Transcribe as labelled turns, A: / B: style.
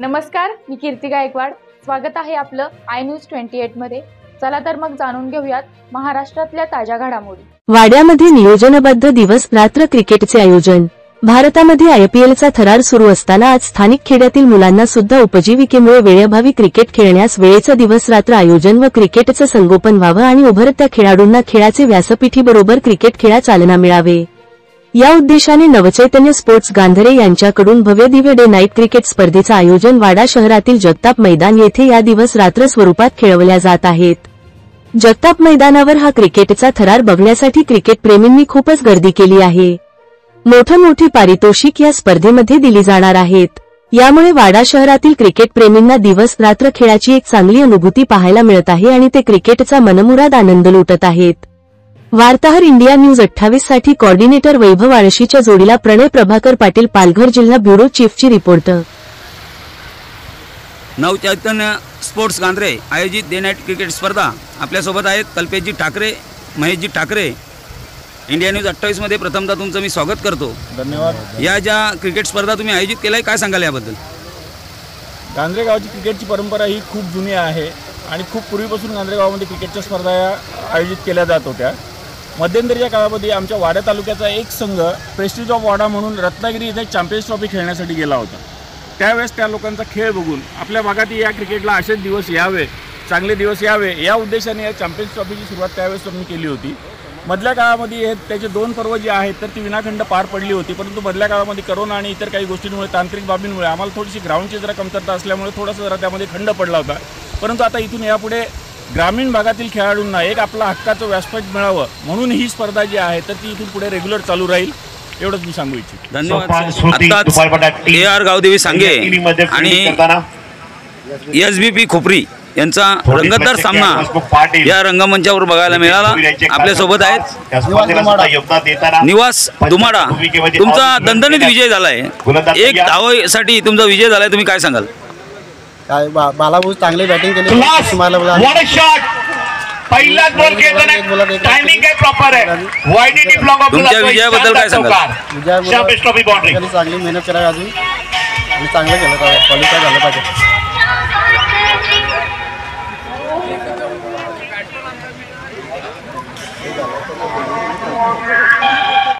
A: नमस्कार, मी कीर्ती गायकवाड. स्वागत आहे आपलं आय न्यूज 28 मध्ये. चला तर मग जाणून घेऊयात महाराष्ट्रातल्या ताज्या घडामोडी.
B: वाड्यामध्ये नियोजनबद्ध दिवस रात्र क्रिकेटचे आयोजन. भारतामध्ये आयपीएलचा थरार सुरू असताना आज स्थानिक खेड्यातील मुलांना सुद्धा उपजीविकेमुळे वेळेअभावी क्रिकेट खेळण्यास वेळेचं दिवस रात्र आयोजन व क्रिकेटचं संगोपन व्हावं आणि उभरत्या खेळाडूंना खेळाचे व्यासपीठाबरोबर क्रिकेट खेळा चालना मिळावे, या उद्देशाने नवचैतन्य स्पोर्ट्स गांधरे यांच्याकडून भव्यदिव्य डे नाईट क्रिकेट स्पर्धेचं आयोजन वाडा शहरातील जगताप मैदान येथे या दिवस रात्र स्वरूपात खेळवल्या जात आहेत. जगताप मैदानावर हा क्रिकेटचा थरार बघण्यासाठी क्रिकेट प्रेमींनी खूपच गर्दी केली आहे. मोठी पारितोषिक या स्पर्धेमध्ये दिली जाणार आहेत. यामुळे वाडा शहरातील क्रिकेट प्रेमींना दिवस रात्र खेळाची एक चांगली अनुभूती पाहायला मिळत आहे आणि ते क्रिकेटचा मनमुराद आनंद लुटत आहेत. वार्ताहर इंडिया न्यूज 28 साठी कोऑर्डिनेटर वैभव आळशीच्या जोडीला प्रणय प्रभाकर पाटील, पालघर जिल्हा bureau चीफची report.
C: Navchaitanya sports Gandhare आयोजित डे नाईट क्रिकेट स्पर्धा. आपल्यासोबत आहेत कल्पेशजी ठाकरे, महेशजी ठाकरे. इंडिया न्यूज 28 मध्ये प्रथमतः तुमचं मी स्वागत करतो.
D: धन्यवाद.
C: या ज्या क्रिकेट स्पर्धा तुम्ही आयोजित केल्या, काय सांगाल याबद्दल?
D: गांधरे गावाची क्रिकेटची परंपरा ही खूप जुनी आहे आणि खूप पूर्वीपासून गांधरे गावामध्ये क्रिकेटच्या स्पर्धा आयोजित केल्या जात होत्या. मध्यंतरीच्या काळामध्ये आमच्या वाडा तालुक्याचा एक संघ प्रेस्टिज ऑफ वाडा म्हणून रत्नागिरी इथे चॅम्पियन्स ट्रॉफी खेळण्यासाठी गेला होता. त्यावेळेस त्या लोकांचा खेळ बघून आपल्या भागात या क्रिकेटला असेच दिवस यावे, चांगले दिवस यावे, या उद्देशाने या चॅम्पियन्स ट्रॉफीची सुरुवात त्यावेळेस आम्ही केली होती. मधल्या काळामध्ये त्याचे 2 पर्व जे आहेत तर ती विनाखंड पार पडली होती, परंतु मधल्या काळामध्ये करोना आणि इतर काही गोष्टींमुळे, तांत्रिक बाबींमुळे आम्हाला थोडीशी ग्राउंडची जरा कमतरता असल्यामुळे थोडासा जरा त्यामध्ये खंड पडला होता. परंतु आता इथून यापुढे ग्रामीण भागातील खेळाडूंना एक आपला हक्काचं व्यासपीठ मिळावं म्हणून ही स्पर्धा जी आहे तर ती इथून पुढे रेग्युलर चालू राहील, एवढंच मी सांगू इच्छितो.
C: धन्यवाद. AR गावदेवी सांगे आणि SBP खोपरी यांचा रंगतदार सामना या रंगमंचावर बघायला मिळाला. आपल्यासोबत आहेत निवास दुमाडा. तुमचा दणदणीत विजय झालाय, 1 धावेसाठी तुमचा विजय झालाय. तुम्ही काय सांगाल?
E: काय मला बहुत चांगली बॅटिंग केली.
C: तुमच्या विजयाबद्दल काय सांगाल?
E: चांगली मेहनत करावी अजून आणि चांगलं केलं पाहिजे, क्वालिफाय झालं पाहिजे.